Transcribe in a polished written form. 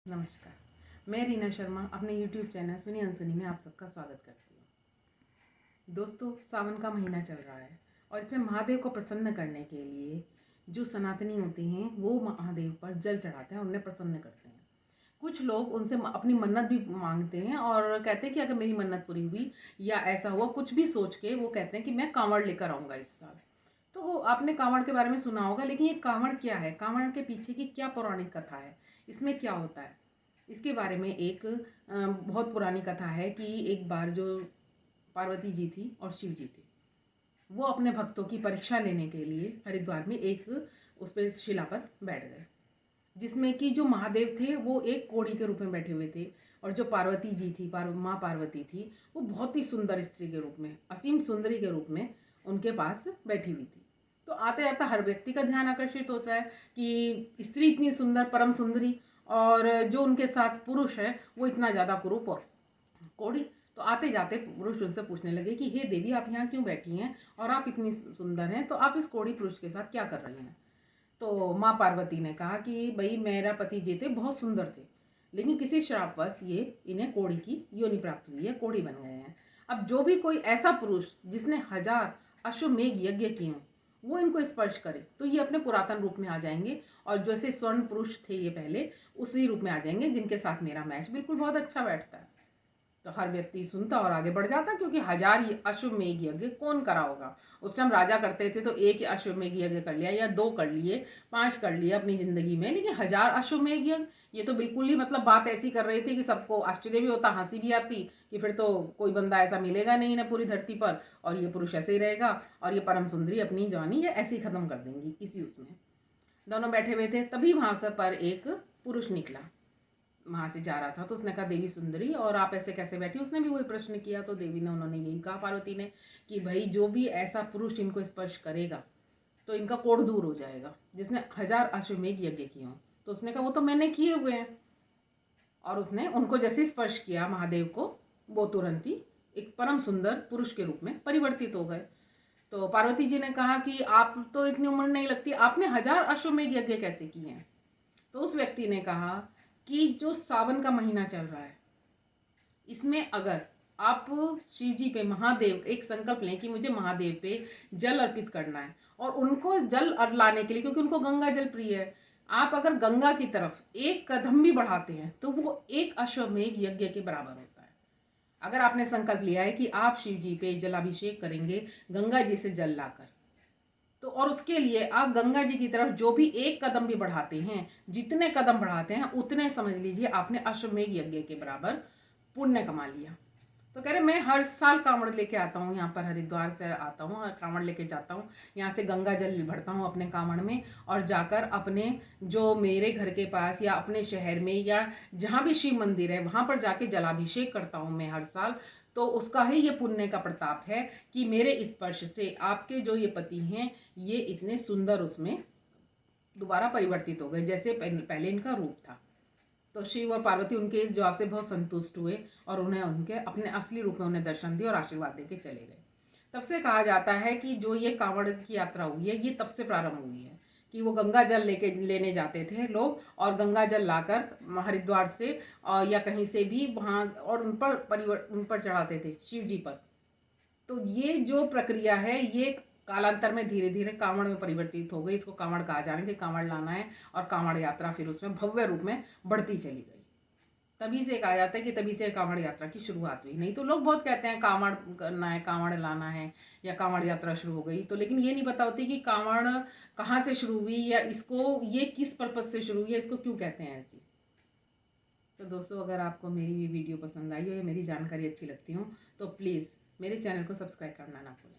नमस्कार। मैं रीना शर्मा अपने YouTube चैनल सुनी अनसुनी में आप सबका स्वागत करती हूँ। दोस्तों, सावन का महीना चल रहा है और इसमें महादेव को प्रसन्न करने के लिए जो सनातनी होती हैं वो महादेव पर जल चढ़ाते हैं और उन्हें प्रसन्न करते हैं। कुछ लोग उनसे अपनी मन्नत भी मांगते हैं और कहते हैं कि अगर मेरी मन्नत पूरी हुई या ऐसा हुआ कुछ भी सोच के वो कहते हैं कि मैं कांवड़ लेकर आऊँगा इस साल। तो आपने कांवड़ के बारे में सुना होगा, लेकिन ये कांवड़ क्या है, कांवड़ के पीछे की क्या पौराणिक कथा है, इसमें क्या होता है, इसके बारे में एक बहुत पुरानी कथा है कि एक बार जो पार्वती जी थी और शिव जी थे, वो अपने भक्तों की परीक्षा लेने के लिए हरिद्वार में एक उस पर शिला पर बैठ गए, जिसमें कि जो महादेव थे वो एक कोढ़ी के रूप में बैठे हुए थे और जो पार्वती जी थी, माँ पार्वती थी, वो बहुत ही सुंदर स्त्री के रूप में, असीम सुंदरी के रूप में उनके पास बैठी हुई थी। तो आते आते हर व्यक्ति का ध्यान आकर्षित होता है कि स्त्री इतनी सुंदर, परम सुंदरी, और जो उनके साथ पुरुष है वो इतना ज़्यादा कुरूप और कोढ़ी। तो आते जाते पुरुष उनसे पूछने लगे कि हे देवी, आप यहाँ क्यों बैठी हैं और आप इतनी सुंदर हैं, तो आप इस कोढ़ी पुरुष के साथ क्या कर रही हैं। तो माँ पार्वती ने कहा कि भाई, मेरा पति जी थे, बहुत सुंदर थे, लेकिन किसी श्रापवश ये इन्हें कोढ़ी की योनि प्राप्त हुई है, कोढ़ी बन गए हैं। अब जो भी कोई ऐसा पुरुष जिसने 1000 अश्वमेघ यज्ञ किए हों वो इनको स्पर्श करे तो ये अपने पुरातन रूप में आ जाएंगे, और जैसे स्वर्ण पुरुष थे ये पहले, उसी रूप में आ जाएंगे जिनके साथ मेरा मैच बिल्कुल बहुत अच्छा बैठता है। तो हर व्यक्ति सुनता और आगे बढ़ जाता, क्योंकि 1000 अश्वमेघ यज्ञ कौन करा होगा। उस टाइम राजा करते थे तो एक ही अश्वमेघ यज्ञ कर लिया या 2 कर लिए, 5 कर लिए अपनी ज़िंदगी में, लेकिन 1000 अश्वमेघ यज्ञ, ये तो बिल्कुल ही मतलब बात ऐसी कर रही थी कि सबको आश्चर्य भी होता, हंसी भी आती कि फिर तो कोई बंदा ऐसा मिलेगा नहीं ना पूरी धरती पर, और ये पुरुष ऐसे ही रहेगा और ये परम सुंदरी अपनी जवानी ये ऐसे ही ख़त्म कर देंगी इसी उसमें। दोनों बैठे हुए थे, तभी वहाँ से पर एक पुरुष निकला, वहाँ से जा रहा था। तो उसने कहा, देवी सुंदरी, और आप ऐसे कैसे बैठी। उसने भी वही प्रश्न किया, तो देवी ने, उन्होंने यही कहा, पार्वती ने, कि भाई जो भी ऐसा पुरुष इनको स्पर्श करेगा तो इनका कोढ़ दूर हो जाएगा, जिसने 1000 अश्वमेघ यज्ञ किए हों। तो उसने कहा, वो तो मैंने किए हुए हैं। और उसने उनको जैसे स्पर्श किया महादेव को, वो तुरंत ही एक परम सुंदर पुरुष के रूप में परिवर्तित हो गए। तो पार्वती जी ने कहा कि आप तो इतनी उम्र नहीं लगती, आपने 1000 अश्वमेघ यज्ञ कैसे किए हैं। तो उस व्यक्ति ने कहा कि जो सावन का महीना चल रहा है, इसमें अगर आप शिव जी पे, महादेव, एक संकल्प लें कि मुझे महादेव पे जल अर्पित करना है, और उनको जल लाने के लिए, क्योंकि उनको गंगा जल प्रिय है, आप अगर गंगा की तरफ एक कदम भी बढ़ाते हैं तो वो एक अश्वमेघ यज्ञ के बराबर होता है। अगर आपने संकल्प लिया है कि आप शिव जी पे जलाभिषेक करेंगे गंगा जी से जल लाकर, तो और उसके लिए आप गंगा जी की तरफ जो भी एक कदम भी बढ़ाते हैं, जितने कदम बढ़ाते हैं उतने समझ लीजिए आपने अश्वमेघ यज्ञ के बराबर पुण्य कमा लिया। तो कह रहे, मैं हर साल कांवड़ लेके आता हूँ, यहाँ पर हरिद्वार से आता हूँ और कांवड़ लेके जाता हूँ, यहाँ से गंगा जल भरता हूँ अपने कांवड़ में, और जाकर अपने जो मेरे घर के पास या अपने शहर में या जहाँ भी शिव मंदिर है वहाँ पर जाके जलाभिषेक करता हूँ मैं हर साल। तो उसका ही ये पुण्य का प्रताप है कि मेरे स्पर्श से आपके जो ये पति हैं ये इतने सुंदर उसमें दोबारा परिवर्तित हो गए जैसे पहले इनका रूप था। तो शिव और पार्वती उनके इस जवाब से बहुत संतुष्ट हुए और उन्हें उनके अपने असली रूप में उन्हें दर्शन दिए और आशीर्वाद देके चले गए। तब से कहा जाता है कि जो ये कांवड़ की यात्रा हुई है ये तब से प्रारंभ हुई है कि वो गंगा जल लेने जाते थे लोग, और गंगा जल लाकर हरिद्वार से या कहीं से भी वहाँ और उन पर चढ़ाते थे शिव जी पर। तो ये जो प्रक्रिया है ये कालांतर में धीरे धीरे कांवड़ में परिवर्तित हो गई। इसको कांवड़ कहा जाने कि कांवड़ लाना है, और कांवड़ यात्रा फिर उसमें भव्य रूप में बढ़ती चली गई। तभी से कहा जाता है कि तभी से कांवड़ यात्रा की शुरुआत हुई। नहीं तो लोग बहुत कहते हैं कांवड़ करना है, कांवड़ लाना है, या कांवड़ यात्रा शुरू हो गई, तो लेकिन ये नहीं पता होती कि कांवड़ कहाँ से शुरू हुई, या इसको ये किस पर्पज से शुरू हुई है, इसको क्यों कहते हैं ऐसी। तो दोस्तों, अगर आपको मेरी ये वीडियो पसंद आई हो या मेरी जानकारी अच्छी लगती हो तो प्लीज़ मेरे चैनल को सब्सक्राइब करना ना भूलें।